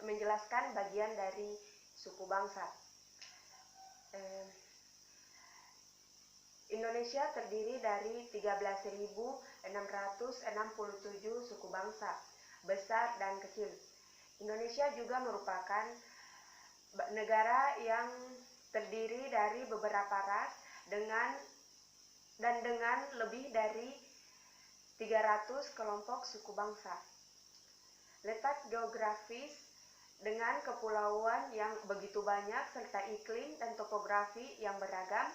menjelaskan bagian dari suku bangsa. Indonesia terdiri dari 13.667 suku bangsa, besar dan kecil. Indonesia juga merupakan negara yang terdiri dari beberapa ras dengan lebih dari 300 kelompok suku bangsa. Letak geografis dengan kepulauan yang begitu banyak serta iklim dan topografi yang beragam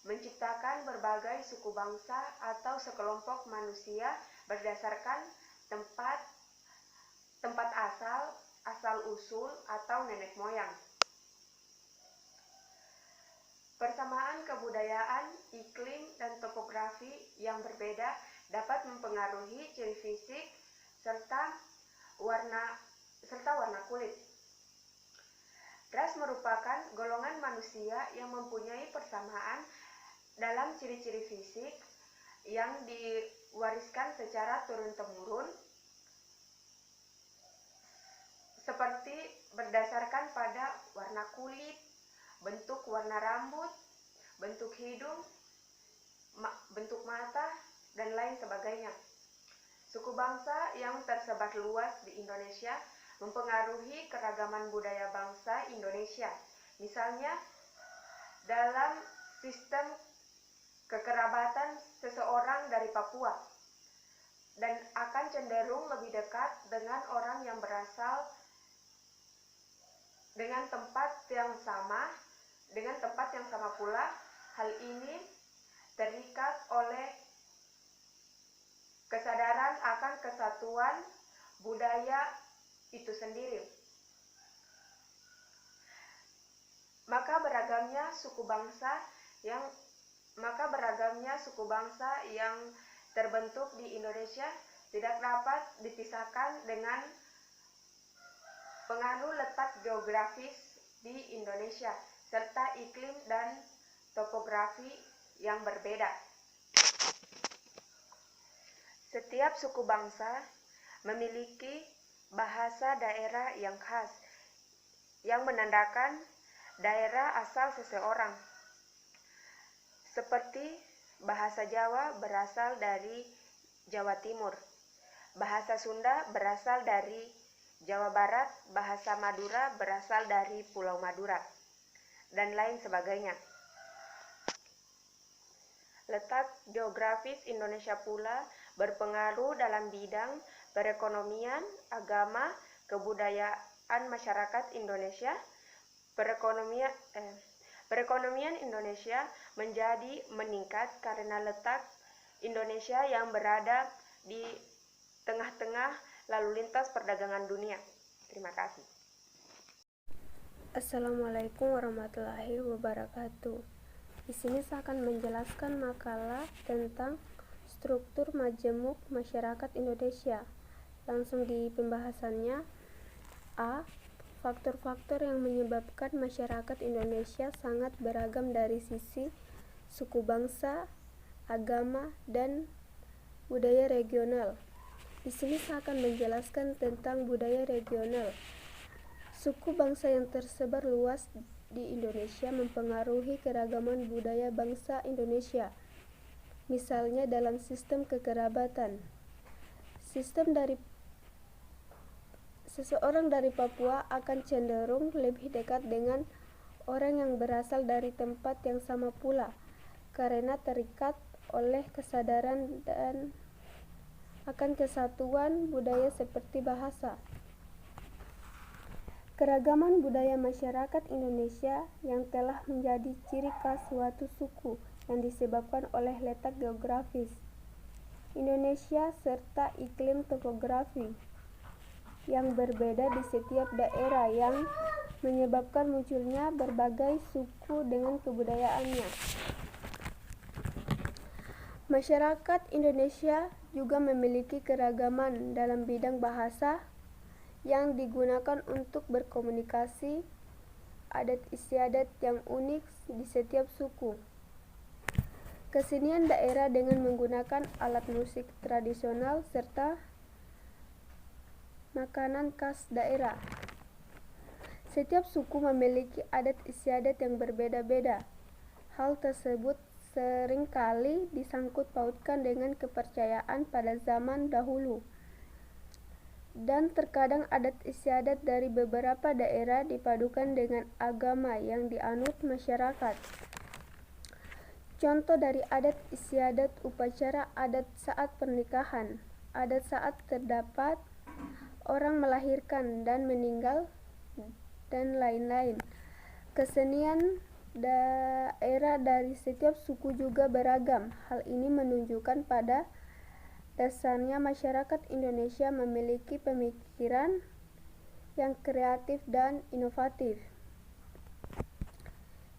menciptakan berbagai suku bangsa atau sekelompok manusia berdasarkan tempat asal usul atau nenek moyang. Persamaan kebudayaan, iklim, dan topografi yang berbeda dapat mempengaruhi ciri fisik serta warna kulit. Ras merupakan golongan manusia yang mempunyai persamaan dalam ciri-ciri fisik yang diwariskan secara turun-temurun, seperti berdasarkan pada warna kulit, bentuk warna rambut, bentuk hidung, bentuk mata, dan lain sebagainya. Suku bangsa yang tersebar luas di Indonesia mempengaruhi keragaman budaya bangsa Indonesia. Misalnya, dalam sistem kekerabatan seseorang dari Papua dan akan cenderung lebih dekat dengan orang yang berasal dengan tempat yang sama pula. Hal ini terikat oleh kesadaran akan kesatuan budaya itu sendiri. Maka beragamnya suku bangsa yang terbentuk di Indonesia tidak dapat dipisahkan dengan pengaruh letak geografis di Indonesia serta iklim dan topografi yang berbeda. Setiap suku bangsa memiliki bahasa daerah yang khas yang menandakan daerah asal seseorang. Seperti bahasa Jawa berasal dari Jawa Timur, bahasa Sunda berasal dari Jawa Barat, bahasa Madura berasal dari Pulau Madura, dan lain sebagainya. Letak geografis Indonesia pula berpengaruh dalam bidang perekonomian, agama, kebudayaan masyarakat Indonesia. Perekonomian Indonesia menjadi meningkat karena letak Indonesia yang berada di tengah-tengah lalu lintas perdagangan dunia. Terima kasih. Assalamualaikum warahmatullahi wabarakatuh. Di sini saya akan menjelaskan makalah tentang struktur majemuk masyarakat Indonesia. Langsung di pembahasannya. A. Faktor-faktor yang menyebabkan masyarakat Indonesia sangat beragam dari sisi suku bangsa, agama, dan budaya regional. Di sini saya akan menjelaskan tentang budaya regional. Suku bangsa yang tersebar luas di Indonesia mempengaruhi keragaman budaya bangsa Indonesia. Misalnya dalam sistem kekerabatan. Seseorang dari Papua akan cenderung lebih dekat dengan orang yang berasal dari tempat yang sama pula, karena terikat oleh kesadaran dan akan kesatuan budaya seperti bahasa. Keragaman budaya masyarakat Indonesia yang telah menjadi ciri khas suatu suku yang disebabkan oleh letak geografis Indonesia serta iklim topografi yang berbeda di setiap daerah yang menyebabkan munculnya berbagai suku dengan kebudayaannya. Masyarakat Indonesia juga memiliki keragaman dalam bidang bahasa yang digunakan untuk berkomunikasi, adat istiadat yang unik di setiap suku. Kesenian daerah dengan menggunakan alat musik tradisional serta makanan khas daerah. Setiap suku memiliki adat istiadat yang berbeda-beda. Hal tersebut seringkali disangkut pautkan dengan kepercayaan pada zaman dahulu. Dan terkadang adat istiadat dari beberapa daerah dipadukan dengan agama yang dianut masyarakat. Contoh dari adat istiadat: upacara adat saat pernikahan, adat saat terdapat orang melahirkan dan meninggal, dan lain-lain. Kesenian daerah dari setiap suku juga beragam. Hal ini menunjukkan pada dasarnya masyarakat Indonesia memiliki pemikiran yang kreatif dan inovatif.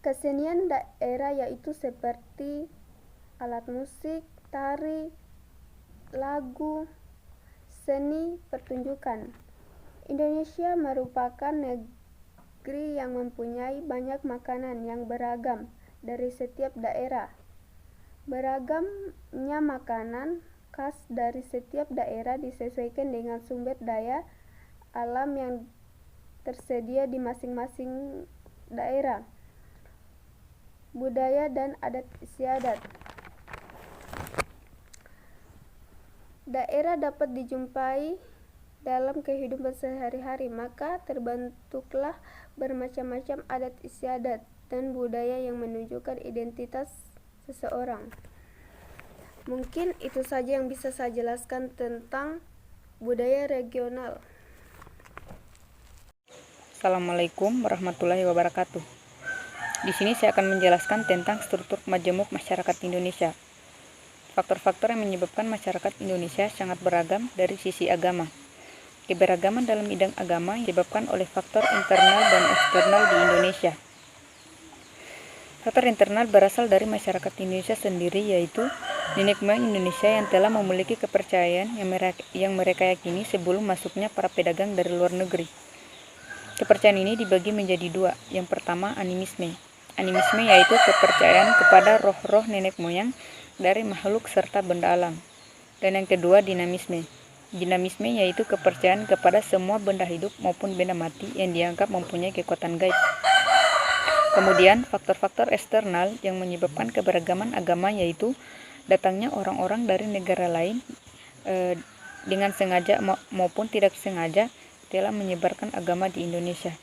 Kesenian daerah yaitu seperti alat musik, tari, lagu, seni pertunjukan. Indonesia merupakan negeri yang mempunyai banyak makanan yang beragam dari setiap daerah. Beragamnya makanan khas dari setiap daerah disesuaikan dengan sumber daya alam yang tersedia di masing-masing daerah, budaya dan adat istiadat. Daerah dapat dijumpai dalam kehidupan sehari-hari, maka terbentuklah bermacam-macam adat istiadat dan budaya yang menunjukkan identitas seseorang. Mungkin itu saja yang bisa saya jelaskan tentang budaya regional. Assalamualaikum warahmatullahi wabarakatuh. Di sini saya akan menjelaskan tentang struktur majemuk masyarakat Indonesia. Faktor-faktor yang menyebabkan masyarakat Indonesia sangat beragam dari sisi agama. Keberagaman dalam bidang agama disebabkan oleh faktor internal dan eksternal di Indonesia. Faktor internal berasal dari masyarakat Indonesia sendiri, yaitu nenek moyang Indonesia yang telah memiliki kepercayaan yang mereka yakini sebelum masuknya para pedagang dari luar negeri. Kepercayaan ini dibagi menjadi dua. Yang pertama, animisme. Animisme yaitu kepercayaan kepada roh-roh nenek moyang dari makhluk serta benda alam. Dan yang kedua, dinamisme. Dinamisme yaitu kepercayaan kepada semua benda hidup maupun benda mati yang dianggap mempunyai kekuatan gaib. Kemudian, faktor-faktor eksternal yang menyebabkan keberagaman agama yaitu datangnya orang-orang dari negara lain dengan sengaja maupun tidak sengaja telah menyebarkan agama di Indonesia.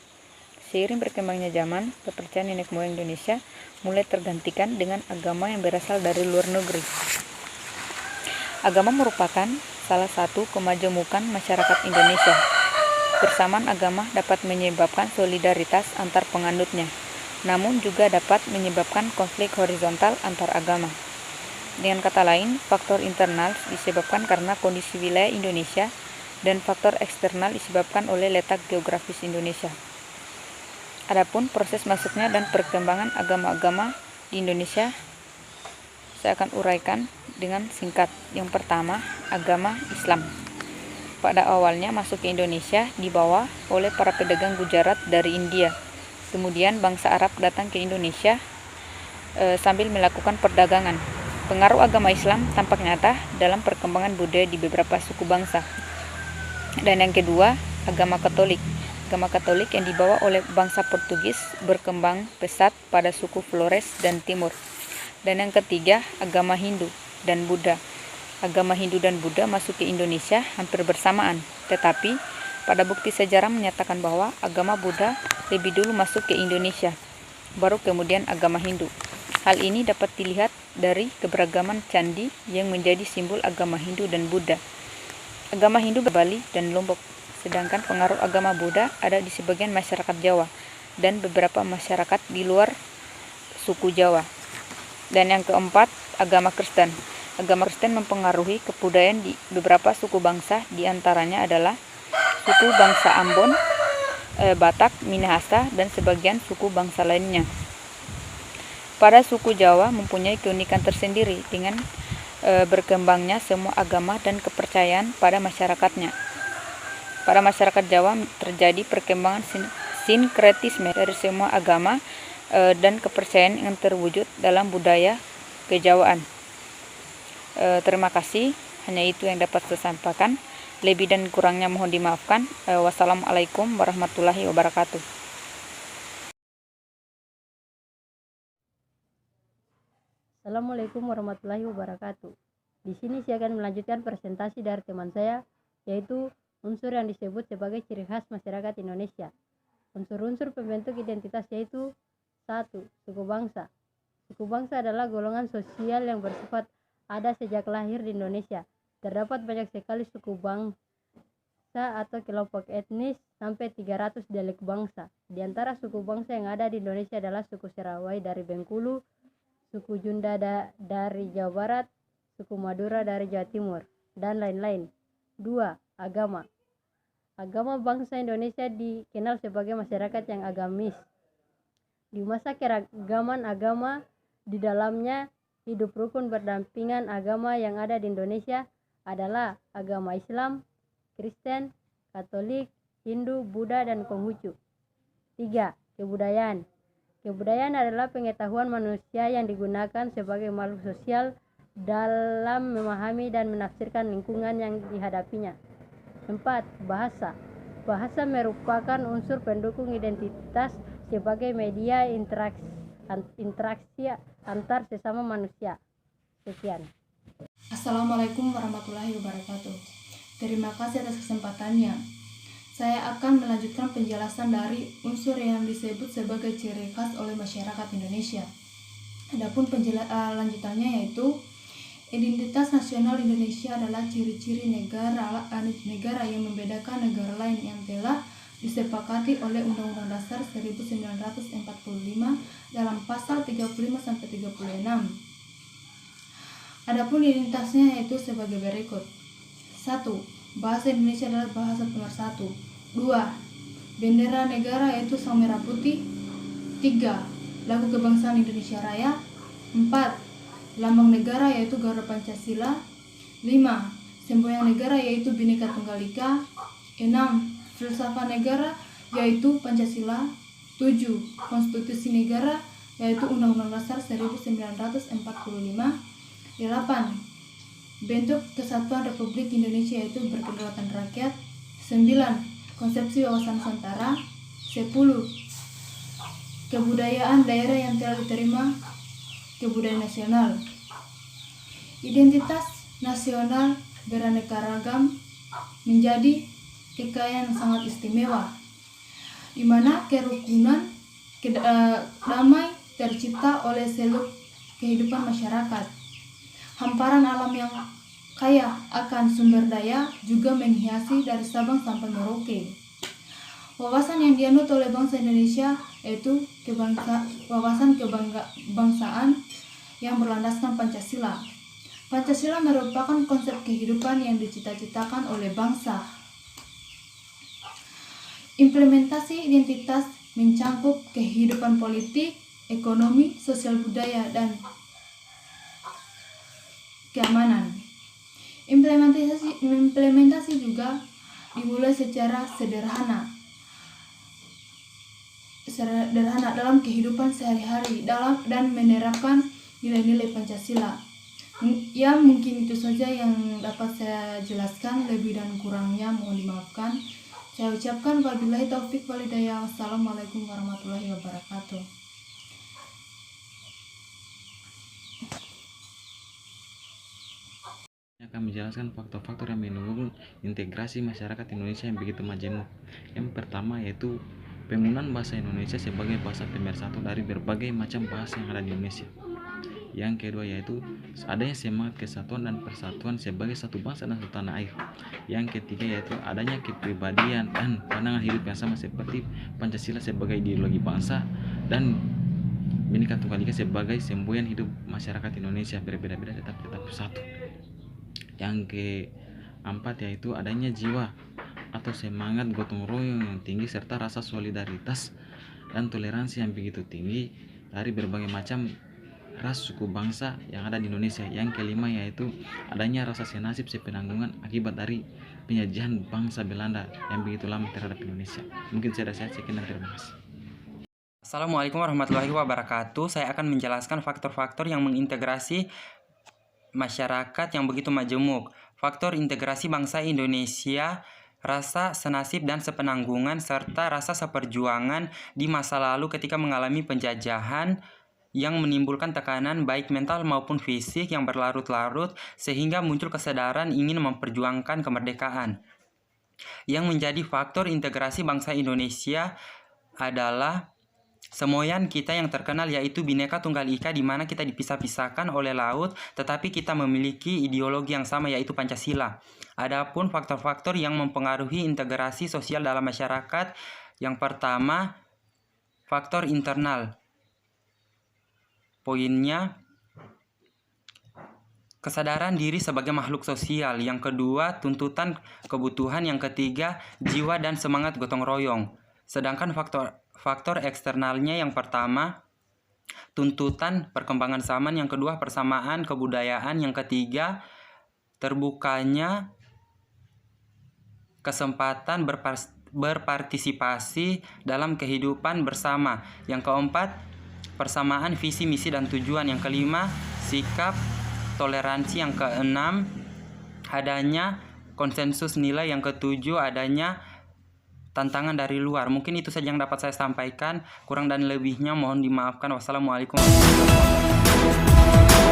Seiring berkembangnya zaman, kepercayaan nenek moyang Indonesia mulai tergantikan dengan agama yang berasal dari luar negeri. Agama merupakan salah satu kemajemukan masyarakat Indonesia. Bersamaan agama dapat menyebabkan solidaritas antar penganutnya, namun juga dapat menyebabkan konflik horizontal antar agama. Dengan kata lain, faktor internal disebabkan karena kondisi wilayah Indonesia dan faktor eksternal disebabkan oleh letak geografis Indonesia. Adapun proses masuknya dan perkembangan agama-agama di Indonesia saya akan uraikan dengan singkat. Yang pertama, agama Islam. Pada awalnya masuk ke Indonesia dibawa oleh para pedagang Gujarat dari India. Kemudian bangsa Arab datang ke Indonesia sambil melakukan perdagangan. Pengaruh agama Islam tampak nyata dalam perkembangan budaya di beberapa suku bangsa. Dan yang kedua, agama Katolik. Agama Katolik yang dibawa oleh bangsa Portugis berkembang pesat pada suku Flores dan Timur. Dan yang ketiga, agama Hindu dan Buddha. Agama Hindu dan Buddha masuk ke Indonesia hampir bersamaan, tetapi pada bukti sejarah menyatakan bahwa agama Buddha lebih dulu masuk ke Indonesia, baru kemudian agama Hindu. Hal ini dapat dilihat dari keberagaman candi yang menjadi simbol agama Hindu dan Buddha. Agama Hindu Bali dan Lombok, sedangkan pengaruh agama Buddha ada di sebagian masyarakat Jawa dan beberapa masyarakat di luar suku Jawa. Dan yang keempat, agama Kristen. Agama Kristen mempengaruhi kebudayaan di beberapa suku bangsa, di antaranya adalah suku bangsa Ambon, Batak, Minahasa, dan sebagian suku bangsa lainnya. Pada suku Jawa mempunyai keunikan tersendiri dengan berkembangnya semua agama dan kepercayaan pada masyarakatnya. Pada masyarakat Jawa terjadi perkembangan sinkretisme dari semua agama dan kepercayaan yang terwujud dalam budaya kejawaan. Terima kasih, hanya itu yang dapat saya sampaikan. Lebih dan kurangnya mohon dimaafkan. Wassalamualaikum warahmatullahi wabarakatuh. Assalamualaikum warahmatullahi wabarakatuh. Di sini saya akan melanjutkan presentasi dari teman saya, yaitu unsur yang disebut sebagai ciri khas masyarakat Indonesia. Unsur-unsur pembentuk identitas yaitu 1. Suku bangsa. Suku bangsa adalah golongan sosial yang bersifat ada sejak lahir di Indonesia. Terdapat banyak sekali suku bangsa atau kelompok etnis sampai 300 dialek bangsa. Di antara suku bangsa yang ada di Indonesia adalah suku Serawai dari Bengkulu, suku Junda dari Jawa Barat, suku Madura dari Jawa Timur, dan lain-lain. 2. Agama. Agama bangsa Indonesia dikenal sebagai masyarakat yang agamis. Di masa keragaman agama, di dalamnya hidup rukun berdampingan agama yang ada di Indonesia adalah agama Islam, Kristen, Katolik, Hindu, Buddha, dan Konghucu. 3. Kebudayaan. Kebudayaan adalah pengetahuan manusia yang digunakan sebagai makhluk sosial dalam memahami dan menafsirkan lingkungan yang dihadapinya. 4. Bahasa. Bahasa merupakan unsur pendukung identitas sebagai media interaksi antar sesama manusia. Sekian. Assalamualaikum warahmatullahi wabarakatuh. Terima kasih atas kesempatannya. Saya akan melanjutkan penjelasan dari unsur yang disebut sebagai ciri khas oleh masyarakat Indonesia. Adapun lanjutannya yaitu identitas nasional Indonesia adalah ciri-ciri negara yang membedakan negara lain yang telah disepakati oleh Undang-Undang Dasar 1945 dalam pasal 35 sampai 36. Adapun identitasnya yaitu sebagai berikut. 1. Bahasa Indonesia adalah bahasa pemersatu. 2. Bendera negara yaitu sawo merah putih. 3. Lagu kebangsaan Indonesia Raya. 4. Lambang negara yaitu Garuda Pancasila. 5. Semboyan negara yaitu Bhinneka Tunggal Ika. 6. Filsafat negara yaitu Pancasila. 7. Konstitusi negara yaitu Undang-Undang Dasar 1945. 8. Bentuk Kesatuan Republik Indonesia yaitu berkedaulatan rakyat. 9. Konsepsi wawasan Nusantara. 10. Kebudayaan daerah yang telah diterima kebudayaan nasional. Identitas nasional beraneka ragam menjadi kekayaan yang sangat istimewa, di mana kerukunan damai tercipta oleh seluk kehidupan masyarakat. Hamparan alam yang kaya akan sumber daya juga menghiasi dari Sabang sampai Merauke. Wawasan yang dianut oleh bangsa Indonesia yaitu wawasan kebangsaan yang berlandaskan Pancasila. Pancasila merupakan konsep kehidupan yang dicita-citakan oleh bangsa. Implementasi identitas mencangkup kehidupan politik, ekonomi, sosial budaya, dan keamanan. Implementasi juga dimulai secara sederhana dalam kehidupan sehari-hari dan menerapkan nilai-nilai Pancasila. Ya, mungkin itu saja yang dapat saya jelaskan. Lebih dan kurangnya mohon dimaafkan. Saya ucapkan wabillahi taufik walhidayah. Wassalamualaikum warahmatullahi wabarakatuh. Akan menjelaskan faktor-faktor yang mendukung integrasi masyarakat Indonesia yang begitu majemuk. Yang pertama yaitu penggunaan bahasa Indonesia sebagai bahasa pemersatu dari berbagai macam bahasa yang ada di Indonesia. Yang kedua yaitu adanya semangat kesatuan dan persatuan sebagai satu bangsa dan satu tanah air. Yang ketiga yaitu adanya kepribadian dan pandangan hidup yang sama seperti Pancasila sebagai ideologi bangsa dan Bhinneka Tunggal Ika sebagai semboyan hidup masyarakat Indonesia berbeda-beda tetap satu. Yang keempat yaitu adanya jiwa atau semangat gotong royong yang tinggi serta rasa solidaritas dan toleransi yang begitu tinggi dari berbagai macam ras suku bangsa yang ada di Indonesia. Yang kelima yaitu adanya rasa senasib sepenanggungan akibat dari penjajahan bangsa Belanda yang begitu lama terhadap Indonesia. Mungkin saya sekian dan terima kasih. Assalamualaikum warahmatullahi wabarakatuh. Saya akan menjelaskan faktor-faktor yang mengintegrasi masyarakat yang begitu majemuk. faktor integrasi bangsa Indonesia, rasa senasib dan sepenanggungan, serta rasa seperjuangan di masa lalu ketika mengalami penjajahan yang menimbulkan tekanan baik mental maupun fisik yang berlarut-larut sehingga muncul kesadaran ingin memperjuangkan kemerdekaan. Yang menjadi faktor integrasi bangsa Indonesia adalah semoyan kita yang terkenal, yaitu Bhinneka Tunggal Ika, di mana kita dipisah-pisahkan oleh laut tetapi kita memiliki ideologi yang sama, yaitu Pancasila. Adapun faktor-faktor yang mempengaruhi integrasi sosial dalam masyarakat, yang pertama faktor internal. Poinnya, kesadaran diri sebagai makhluk sosial. Yang kedua, tuntutan kebutuhan. Yang ketiga, jiwa dan semangat gotong royong. Sedangkan faktor eksternalnya, yang pertama, tuntutan perkembangan zaman. Yang kedua, persamaan kebudayaan. Yang ketiga, terbukanya kesempatan berpartisipasi dalam kehidupan bersama. Yang keempat, persamaan visi, misi, dan tujuan. Yang kelima, sikap toleransi. Yang keenam, adanya konsensus nilai. Yang ketujuh, adanya tantangan dari luar. Mungkin itu saja yang dapat saya sampaikan. Kurang dan lebihnya mohon dimaafkan. Wassalamualaikum warahmatullahi wabarakatuh.